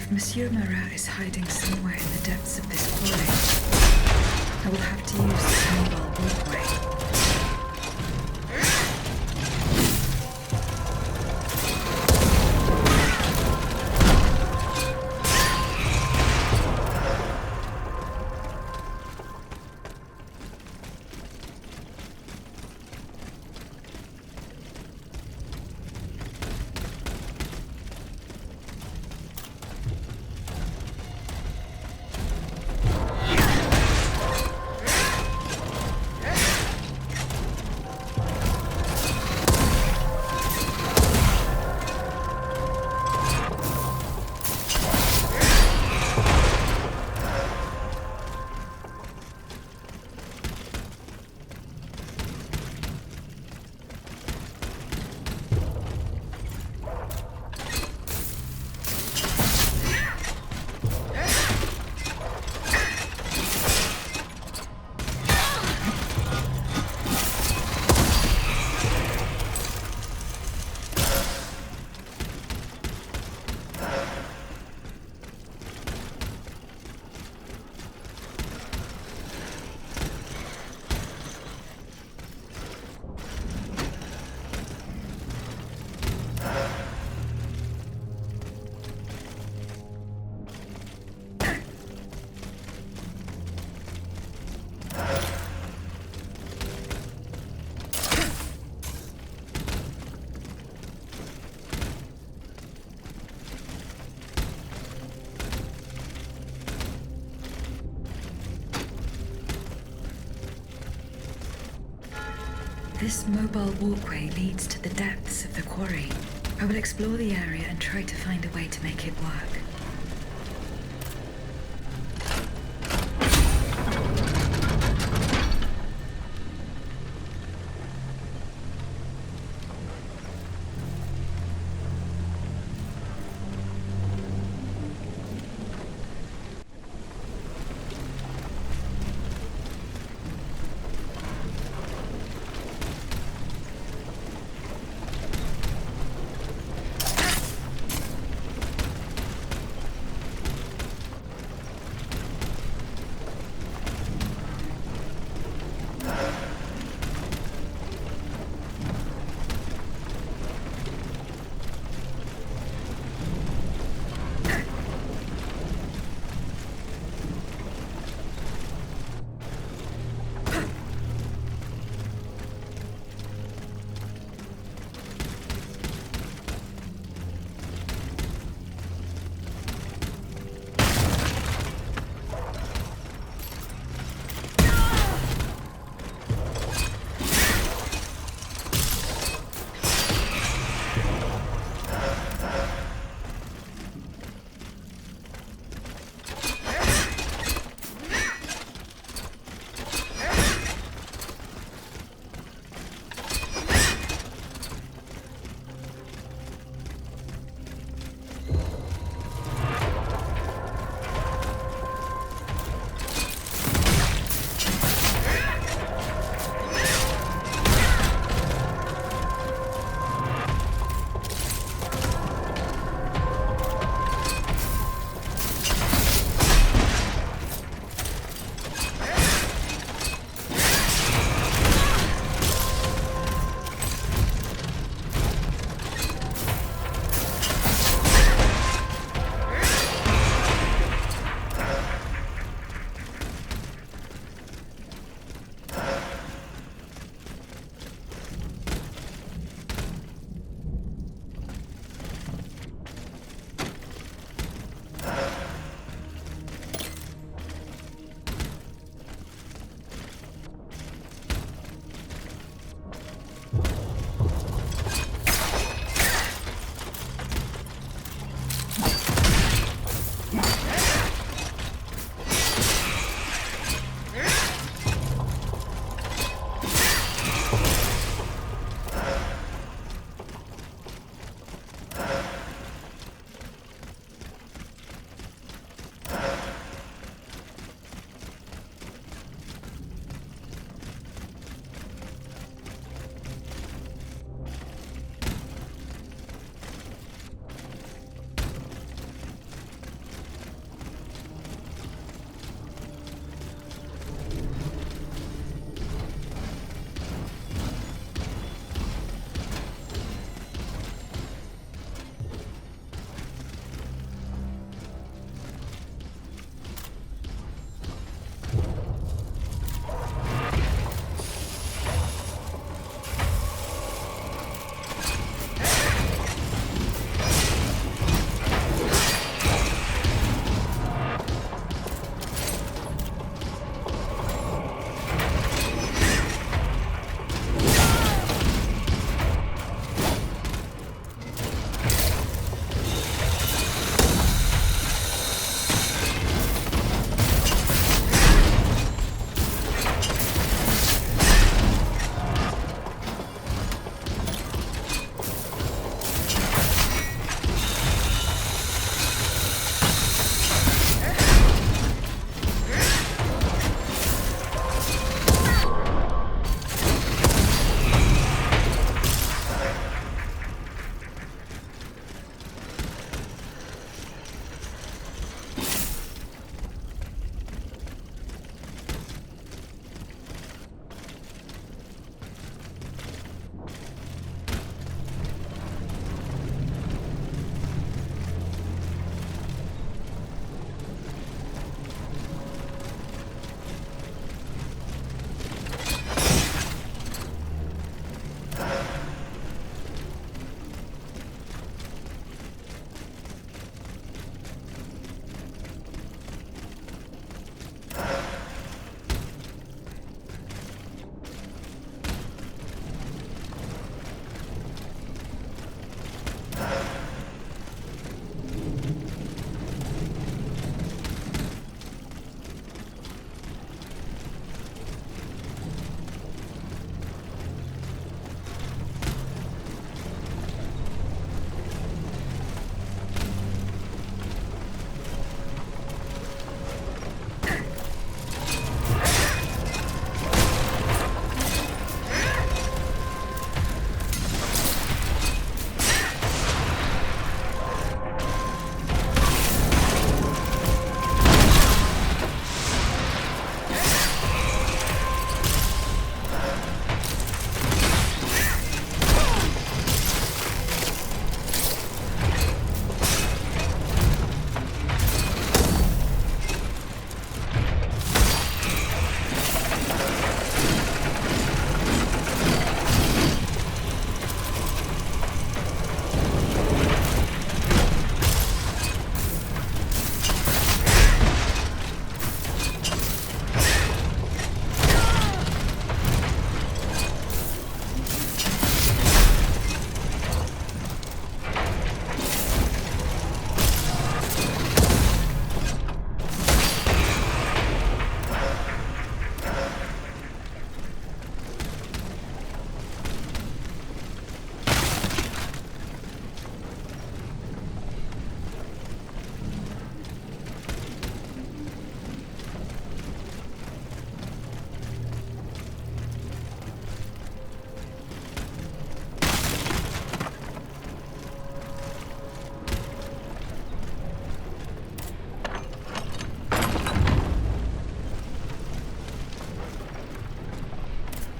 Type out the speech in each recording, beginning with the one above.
If Monsieur Marat is hiding somewhere in the depths of this quarry, I will have to use this mobile walkway. This mobile walkway leads to the depths of the quarry. I will explore the area and try to find a way to make it work.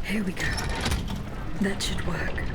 Here we go. That should work.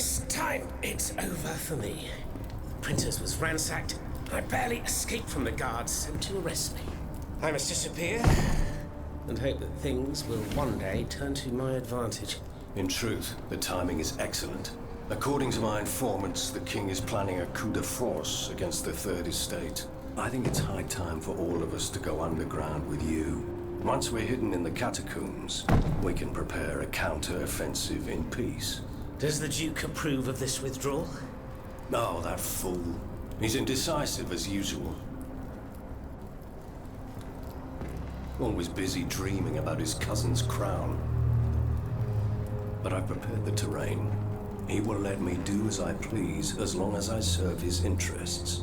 This time, it's over for me. Printer's was ransacked. I barely escaped from the guards sent to arrest me. I must disappear and hope that things will one day turn to my advantage. In truth, the timing is excellent. According to my informants, the king is planning a coup de force against the Third Estate. I think it's high time for all of us to go underground with you. Once we're hidden in the catacombs, we can prepare a counter-offensive in peace. Does the Duke approve of this withdrawal? Oh, that fool. He's indecisive as usual. Always busy dreaming about his cousin's crown. But I've prepared the terrain. He will let me do as I please as long as I serve his interests.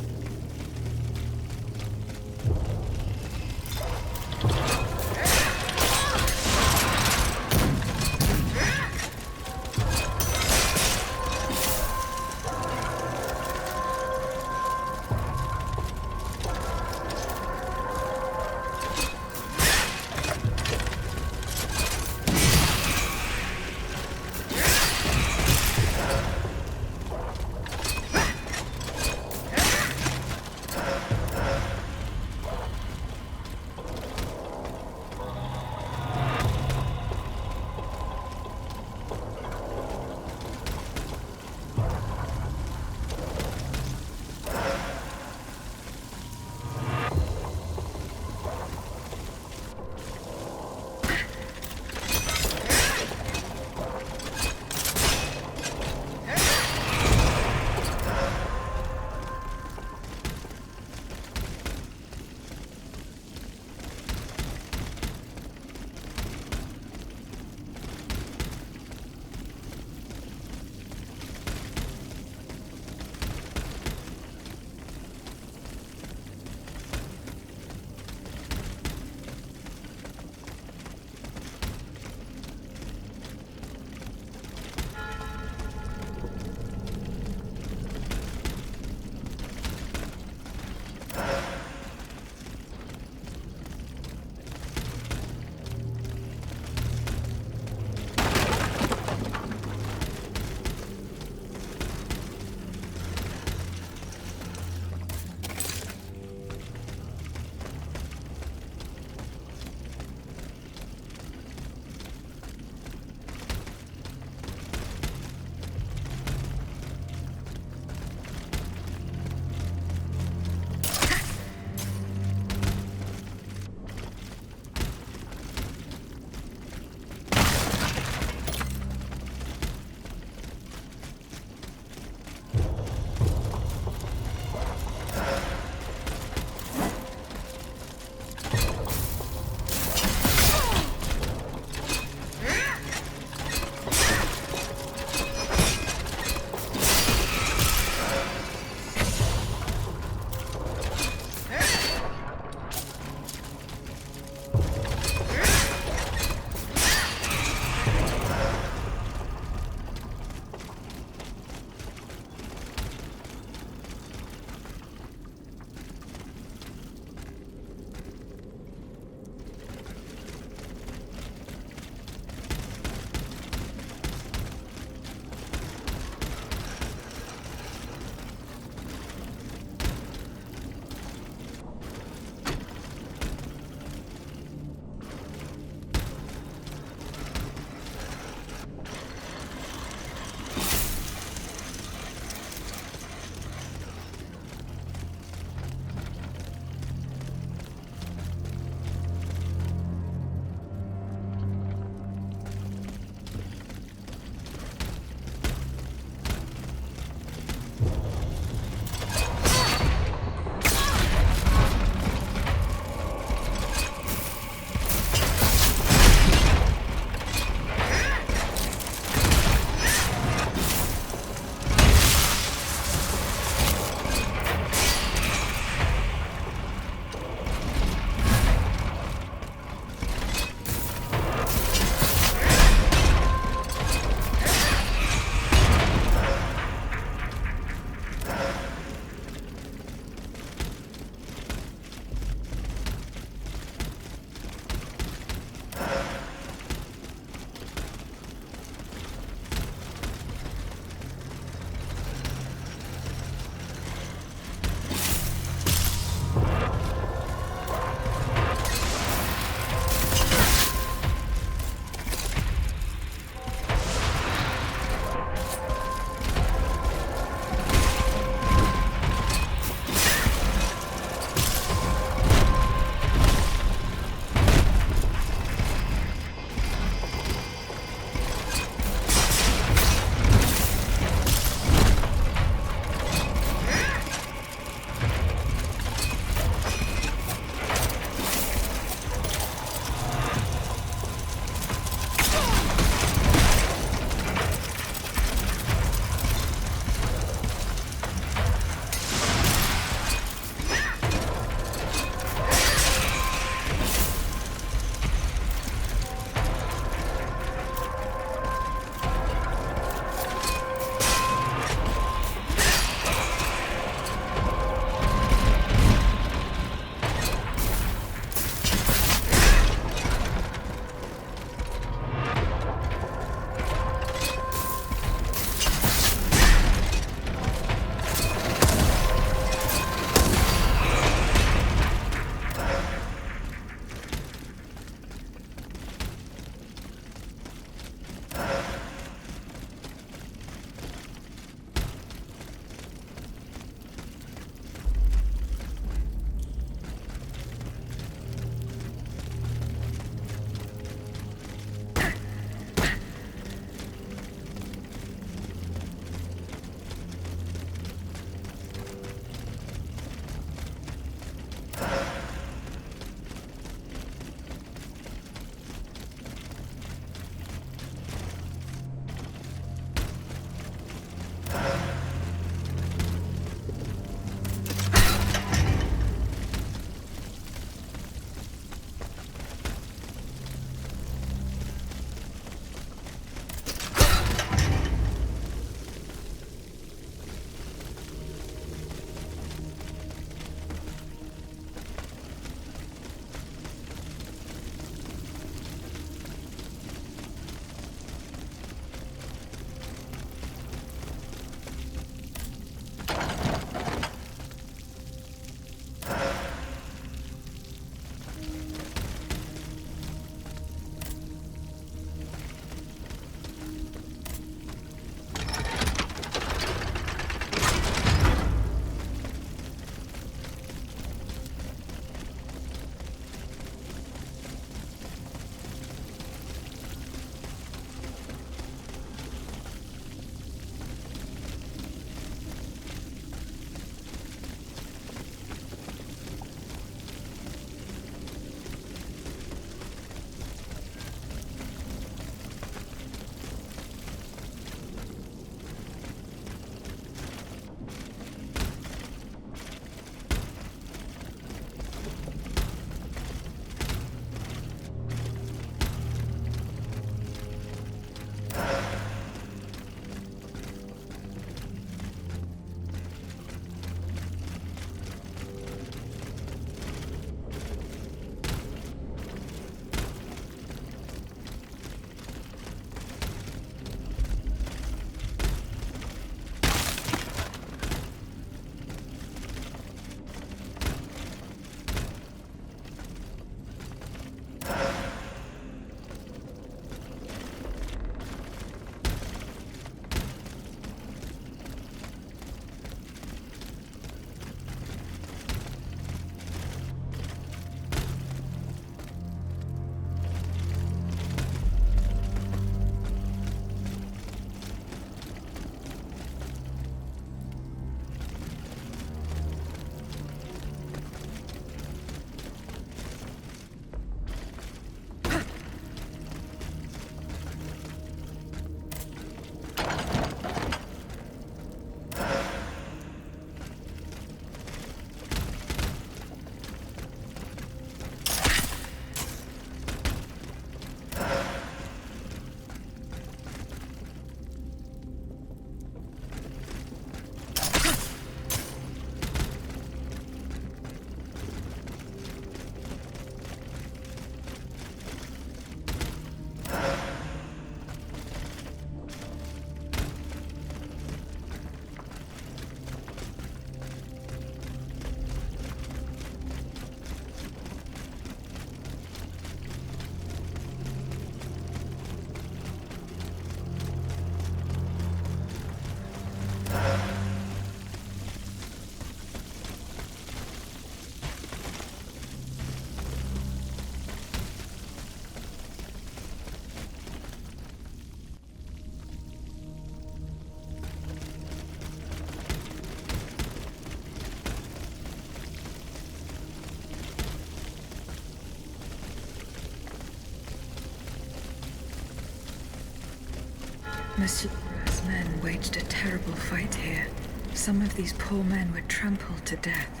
Monsieur Murat's men waged a terrible fight here. Some of these poor men were trampled to death.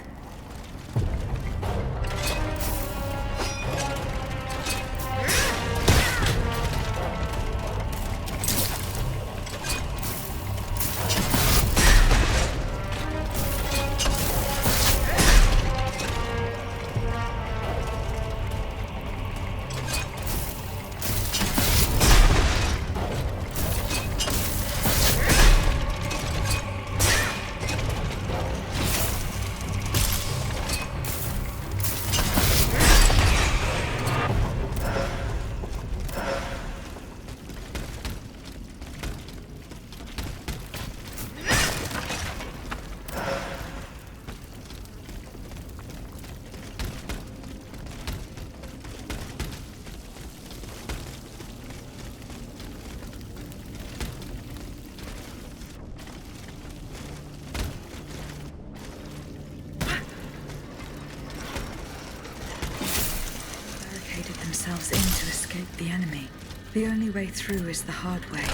Themselves in to escape the enemy. The only way through is the hard way.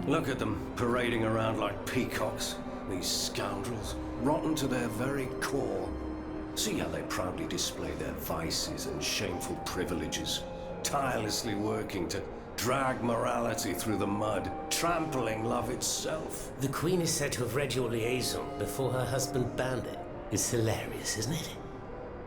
Look at them, parading around like peacocks. These scoundrels, rotten to their very core. See how they proudly display their vices and shameful privileges, tirelessly working to drag morality through the mud, trampling love itself. The Queen is said to have read your liaison before her husband banned it. It's hilarious, isn't it?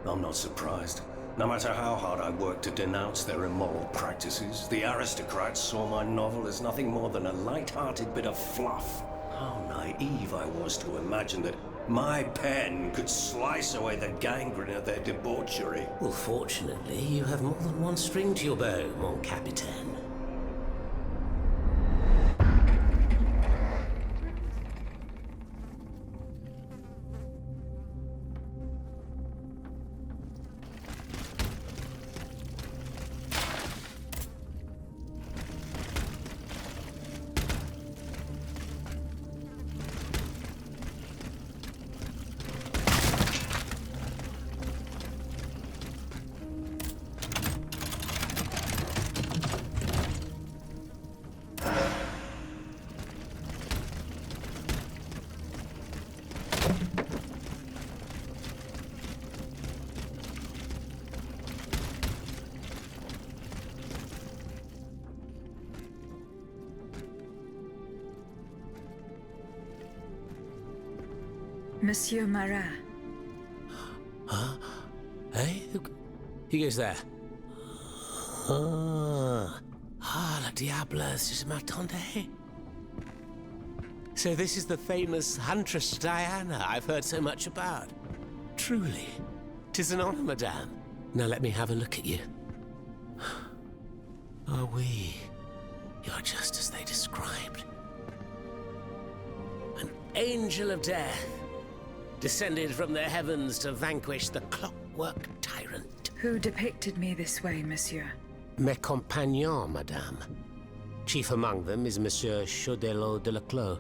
I'm not surprised. No matter how hard I worked to denounce their immoral practices, the aristocrats saw my novel as nothing more than a light-hearted bit of fluff. How naive I was to imagine that my pen could slice away the gangrene of their debauchery. Well, fortunately, you have more than one string to your bow, mon capitaine. Monsieur Marat. Huh? Hey? Who goes there? La diable, c'est ma tante. So this is the famous Huntress Diana I've heard so much about. Truly, 'tis an honor, madame. Now let me have a look at you. Oh, oui. You're just as they described. An angel of death, descended from the heavens to vanquish the clockwork tyrant. Who depicted me this way, monsieur? Mes compagnons, madame. Chief among them is Monsieur Chaudelot de Leclos.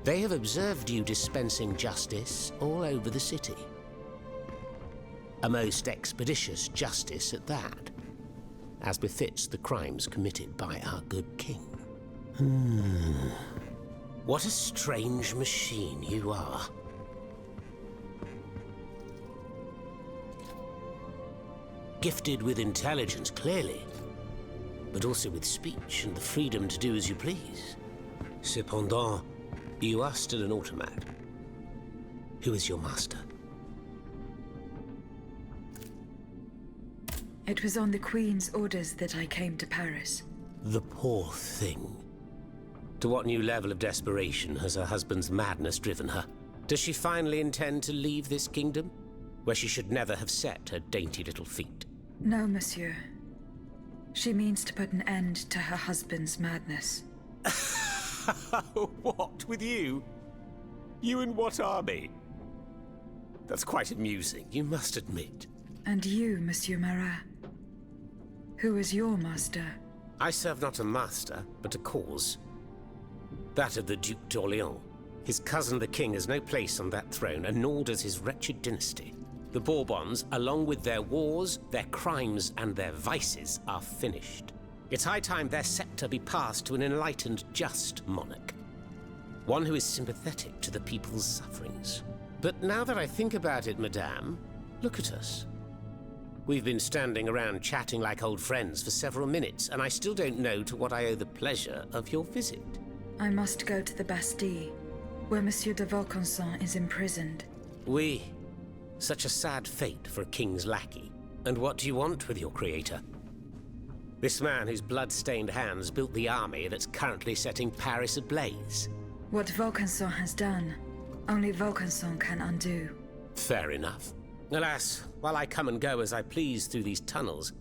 They have observed you dispensing justice all over the city. A most expeditious justice at that, as befits the crimes committed by our good king. What a strange machine you are. Gifted with intelligence, clearly, but also with speech and the freedom to do as you please. Cependant, you are still an automat. Who is your master? It was on the Queen's orders that I came to Paris. The poor thing. To what new level of desperation has her husband's madness driven her? Does she finally intend to leave this kingdom, where she should never have set her dainty little feet? No, monsieur. She means to put an end to her husband's madness. What, with you? You in what army? That's quite amusing, you must admit. And you, Monsieur Marat? Who is your master? I serve not a master, but a cause. That of the Duc d'Orléans. His cousin the king has no place on that throne, and nor does his wretched dynasty. The Bourbons, along with their wars, their crimes, and their vices, are finished. It's high time their scepter be passed to an enlightened, just monarch. One who is sympathetic to the people's sufferings. But now that I think about it, madame, look at us. We've been standing around chatting like old friends for several minutes, and I still don't know to what I owe the pleasure of your visit. I must go to the Bastille, where Monsieur de Vaucanson is imprisoned. Oui. Such a sad fate for a king's lackey. And what do you want with your creator? This man whose blood-stained hands built the army that's currently setting Paris ablaze. What Vaucanson has done, only Vaucanson can undo. Fair enough. Alas, while I come and go as I please through these tunnels,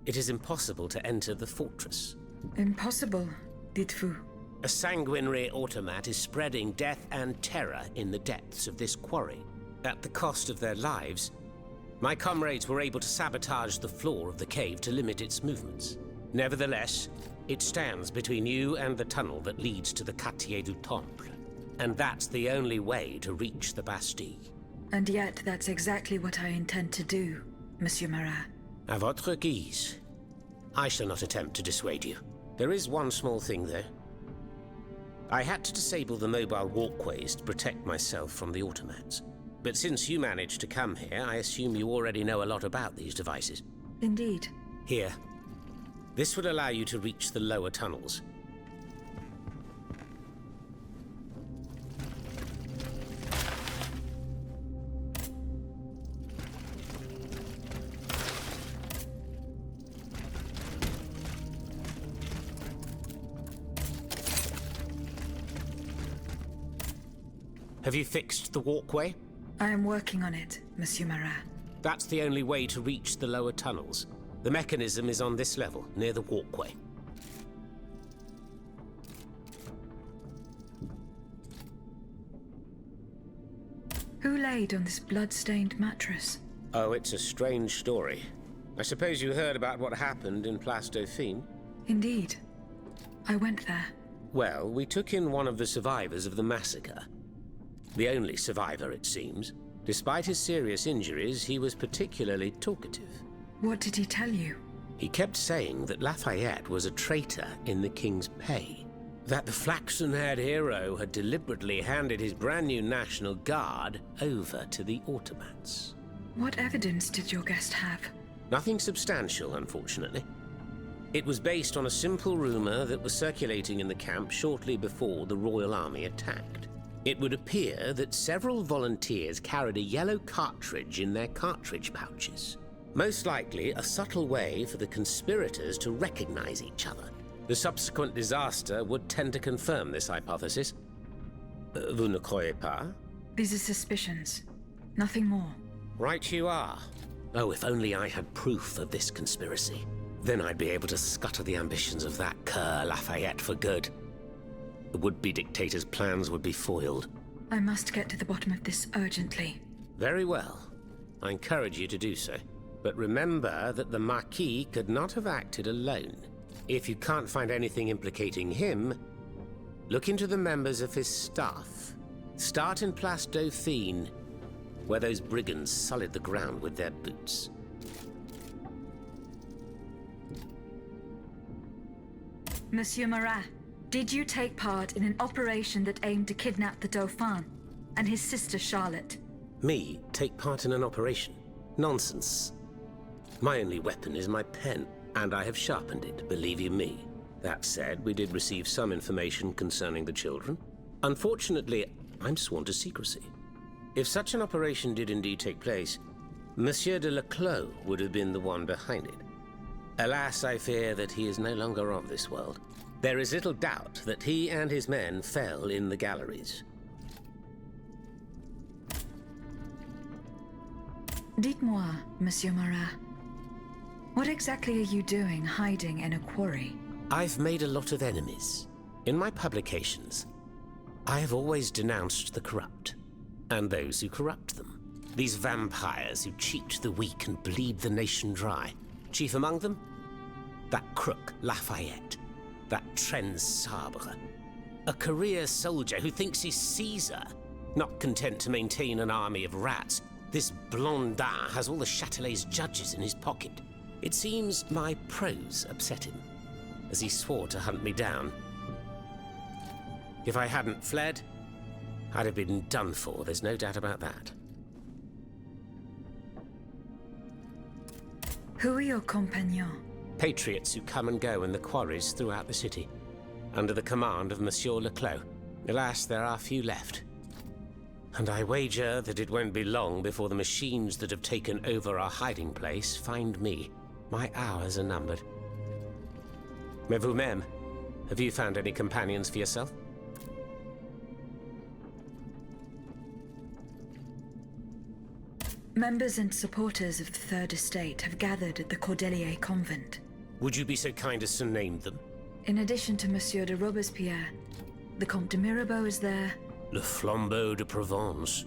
it is impossible to enter the fortress. Impossible, dites-vous? A sanguinary automat is spreading death and terror in the depths of this quarry. At the cost of their lives, my comrades were able to sabotage the floor of the cave to limit its movements. Nevertheless, it stands between you and the tunnel that leads to the Quartier du Temple. And that's the only way to reach the Bastille. And yet that's exactly what I intend to do, Monsieur Marat. À votre guise. I shall not attempt to dissuade you. There is one small thing, though. I had to disable the mobile walkways to protect myself from the automats. But since you managed to come here, I assume you already know a lot about these devices. Indeed. Here. This would allow you to reach the lower tunnels. Have you fixed the walkway? I am working on it, Monsieur Marat. That's the only way to reach the lower tunnels. The mechanism is on this level, near the walkway. Who laid on this blood-stained mattress? Oh, it's a strange story. I suppose you heard about what happened in Place Dauphine? Indeed. I went there. Well, we took in one of the survivors of the massacre. The only survivor, it seems. Despite his serious injuries, he was particularly talkative. What did he tell you? He kept saying that Lafayette was a traitor in the king's pay. That the flaxen-haired hero had deliberately handed his brand new National Guard over to the automats. What evidence did your guest have? Nothing substantial, unfortunately. It was based on a simple rumor that was circulating in the camp shortly before the Royal Army attacked. It would appear that several volunteers carried a yellow cartridge in their cartridge pouches. Most likely a subtle way for the conspirators to recognize each other. The subsequent disaster would tend to confirm this hypothesis. Vous ne croyez pas? These are suspicions. Nothing more. Right you are. Oh, if only I had proof of this conspiracy. Then I'd be able to scutter the ambitions of that cur Lafayette for good. The would-be dictator's plans would be foiled. I must get to the bottom of this urgently. Very well. I encourage you to do so. But remember that the Marquis could not have acted alone. If you can't find anything implicating him, look into the members of his staff. Start in Place Dauphine, where those brigands sullied the ground with their boots. Monsieur Marat, did you take part in an operation that aimed to kidnap the Dauphin and his sister Charlotte? Me take part in an operation? Nonsense. My only weapon is my pen, and I have sharpened it, believe you me. That said, we did receive some information concerning the children. Unfortunately, I'm sworn to secrecy. If such an operation did indeed take place, Monsieur de Leclos would have been the one behind it. Alas, I fear that he is no longer of this world. There is little doubt that he and his men fell in the galleries. Dites-moi, Monsieur Marat, what exactly are you doing hiding in a quarry? I've made a lot of enemies. In my publications, I have always denounced the corrupt, and those who corrupt them. These vampires who cheat the weak and bleed the nation dry. Chief among them? That crook, Lafayette. That Trenz Sabre. A career soldier who thinks he's Caesar. Not content to maintain an army of rats, this Blondin has all the Châtelet's judges in his pocket. It seems my prose upset him, as he swore to hunt me down. If I hadn't fled, I'd have been done for, there's no doubt about that. Who are your compagnons? Patriots who come and go in the quarries throughout the city, under the command of Monsieur Leclos. Alas, there are few left. And I wager that it won't be long before the machines that have taken over our hiding place find me. My hours are numbered. Mais vous-même, have you found any companions for yourself? Members and supporters of the Third Estate have gathered at the Cordelier convent. Would you be so kind as to name them? In addition to Monsieur de Robespierre, the Comte de Mirabeau is there. Le Flambeau de Provence.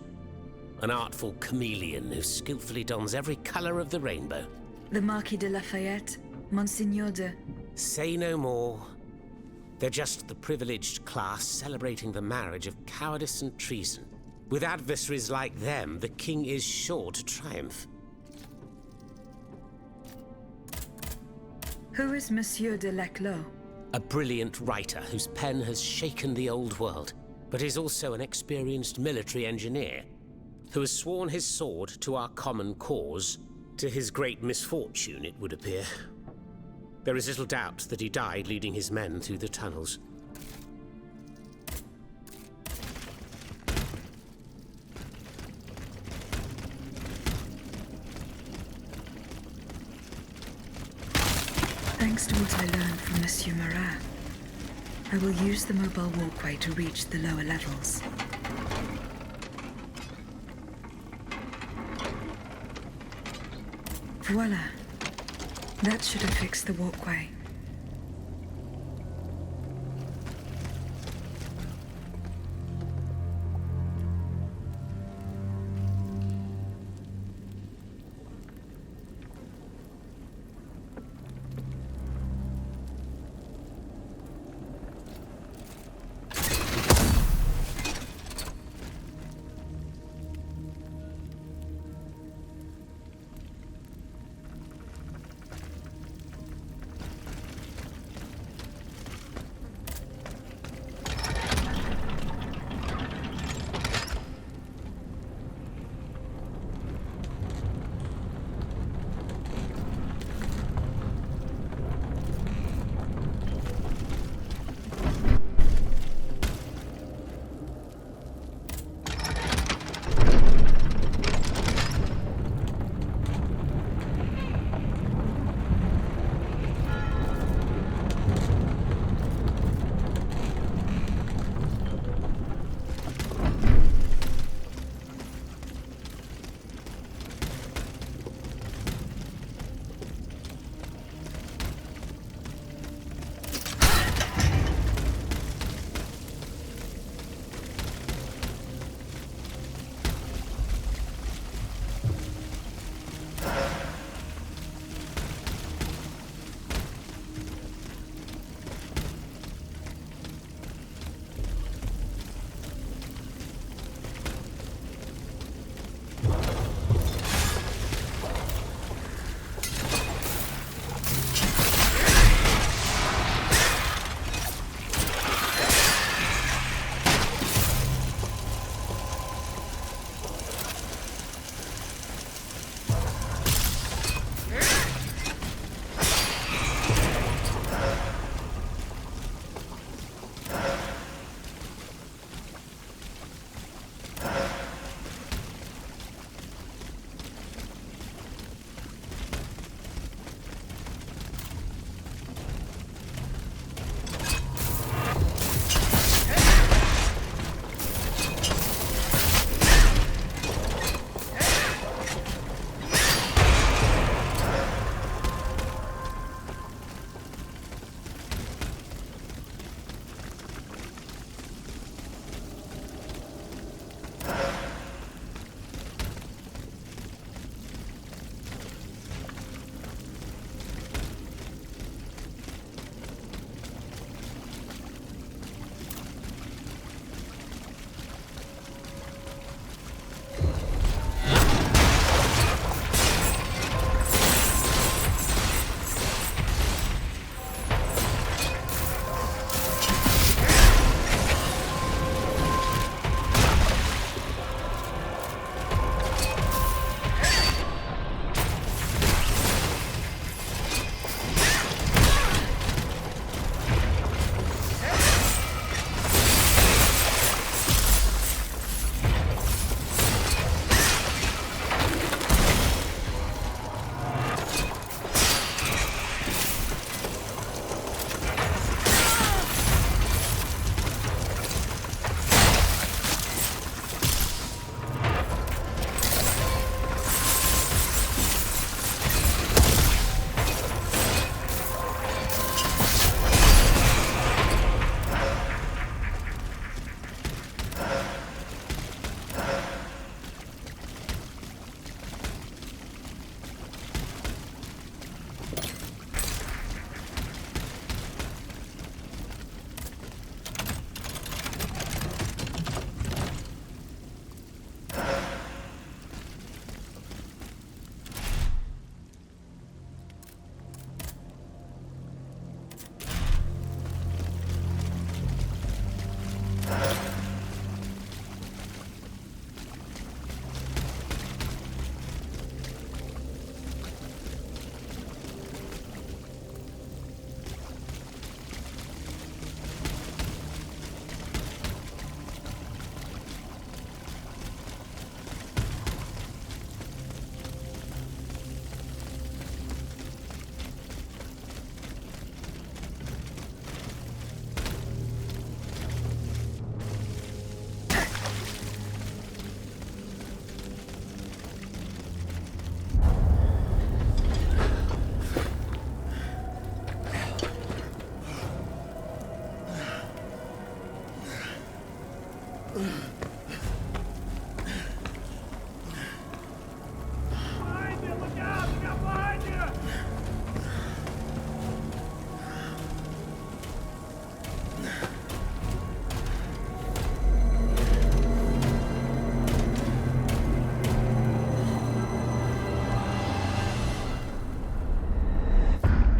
An artful chameleon who skillfully dons every colour of the rainbow. The Marquis de Lafayette, Monsignor de... Say no more. They're just the privileged class celebrating the marriage of cowardice and treason. With adversaries like them, the king is sure to triumph. Who is Monsieur de Leclos? A brilliant writer whose pen has shaken the old world, but is also an experienced military engineer, who has sworn his sword to our common cause, to his great misfortune, it would appear. There is little doubt that he died leading his men through the tunnels. Thanks to what I learned from Monsieur Marat, I will use the mobile walkway to reach the lower levels. Voila. That should have fixed the walkway.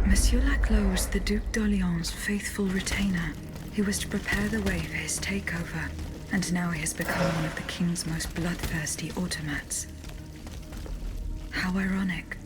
Monsieur Laclos was the Duc d'Orléans' faithful retainer. He was to prepare the way for his takeover, and now he has become one of the king's most bloodthirsty automats. How ironic.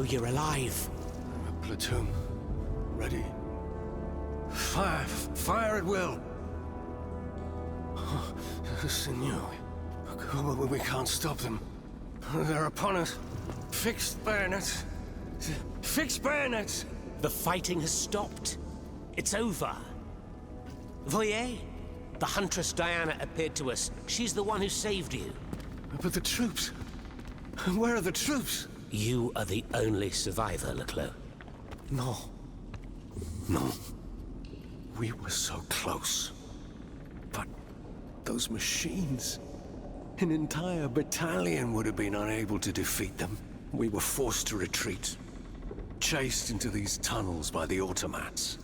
know you're alive. A platoon. Ready. Fire! Fire at will! Oh, Senor. We can't stop them. They're upon us. Fixed bayonets. Fixed bayonets! The fighting has stopped. It's over. Voyez? The Huntress Diana appeared to us. She's the one who saved you. But the troops... Where are the troops? You are the only survivor, Leclerc. No. No. We were so close. But those machines... An entire battalion would have been unable to defeat them. We were forced to retreat. Chased into these tunnels by the automats.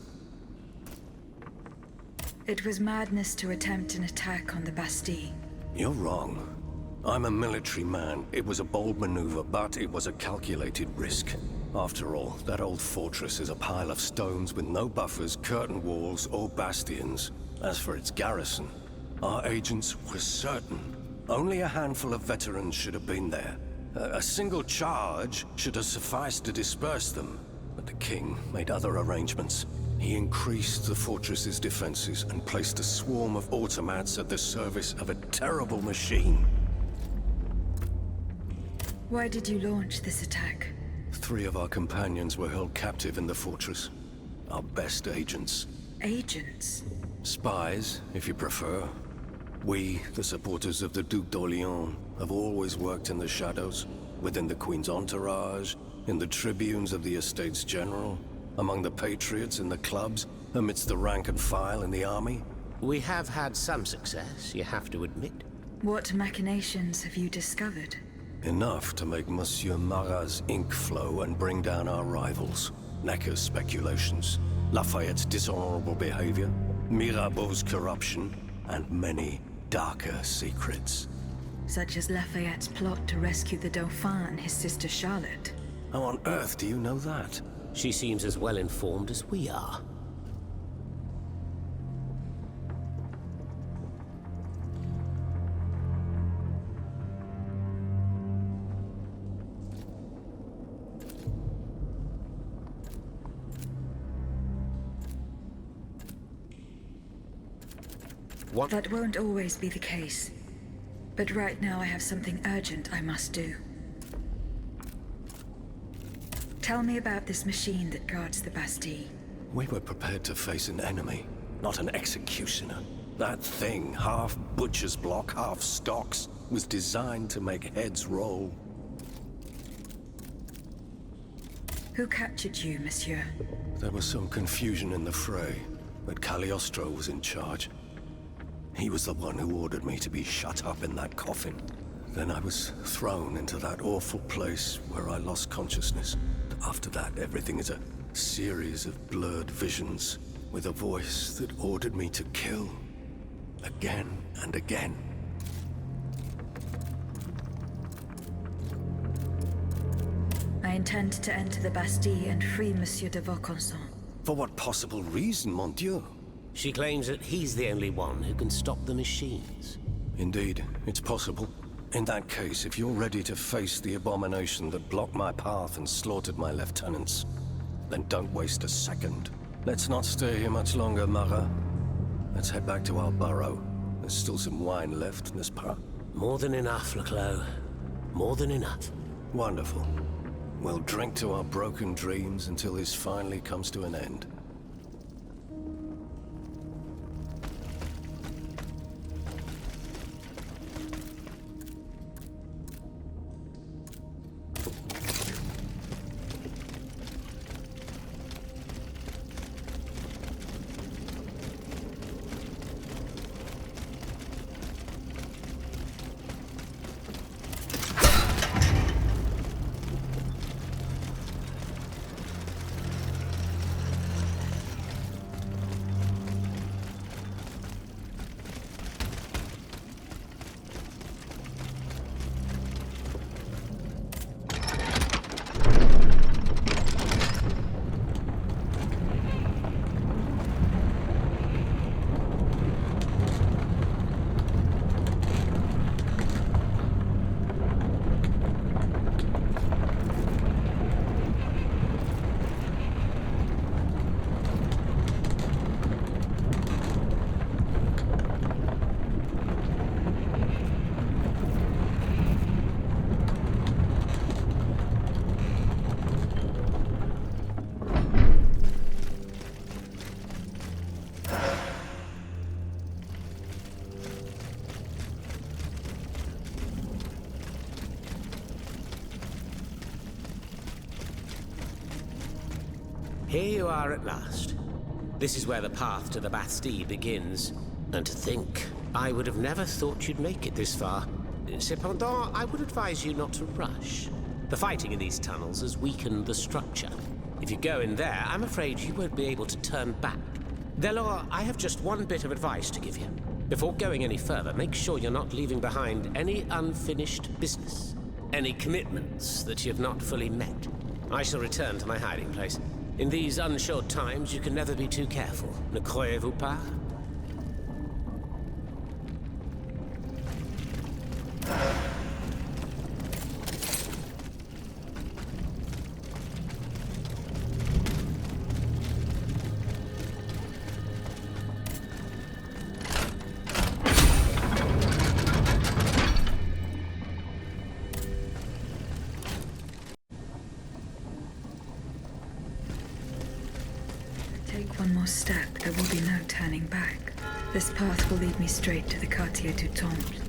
It was madness to attempt an attack on the Bastille. You're wrong. I'm a military man. It was a bold maneuver, but it was a calculated risk. After all, that old fortress is a pile of stones with no buffers, curtain walls, or bastions. As for its garrison, our agents were certain. Only a handful of veterans should have been there. A single charge should have sufficed to disperse them. But the king made other arrangements. He increased the fortress's defenses and placed a swarm of automats at the service of a terrible machine. Why did you launch this attack? 3 of our companions were held captive in the fortress. Our best agents. Agents? Spies, if you prefer. We, the supporters of the Duc d'Orléans, have always worked in the shadows, within the Queen's entourage, in the tribunes of the Estates General, among the patriots in the clubs, amidst the rank and file in the army. We have had some success, you have to admit. What machinations have you discovered? Enough to make Monsieur Marat's ink flow and bring down our rivals. Necker's speculations, Lafayette's dishonorable behavior, Mirabeau's corruption, and many darker secrets. Such as Lafayette's plot to rescue the Dauphin and his sister Charlotte. How on earth do you know that? She seems as well informed as we are. What? That won't always be the case. But right now I have something urgent I must do. Tell me about this machine that guards the Bastille. We were prepared to face an enemy, not an executioner. That thing, half butcher's block, half stocks, was designed to make heads roll. Who captured you, monsieur? There was some confusion in the fray, but Cagliostro was in charge. He was the one who ordered me to be shut up in that coffin. Then I was thrown into that awful place where I lost consciousness. After that, everything is a series of blurred visions, with a voice that ordered me to kill. Again and again. I intend to enter the Bastille and free Monsieur de Vaucanson. For what possible reason, mon Dieu? She claims that he's the only one who can stop the machines. Indeed, it's possible. In that case, if you're ready to face the abomination that blocked my path and slaughtered my lieutenants, then don't waste a second. Let's not stay here much longer, Marat. Let's head back to our burrow. There's still some wine left, n'est-ce pas? More than enough, Leclerc. More than enough. Wonderful. We'll drink to our broken dreams until this finally comes to an end. Here you are at last. This is where the path to the Bastille begins. And to think, I would have never thought you'd make it this far. Cependant, I would advise you not to rush. The fighting in these tunnels has weakened the structure. If you go in there, I'm afraid you won't be able to turn back. Delors, I have just one bit of advice to give you. Before going any further, make sure you're not leaving behind any unfinished business. Any commitments that you've not fully met. I shall return to my hiding place. In these unsure times, you can never be too careful. Ne croyez-vous pas? Take one more step, there will be no turning back. This path will lead me straight to the Quartier du Temple.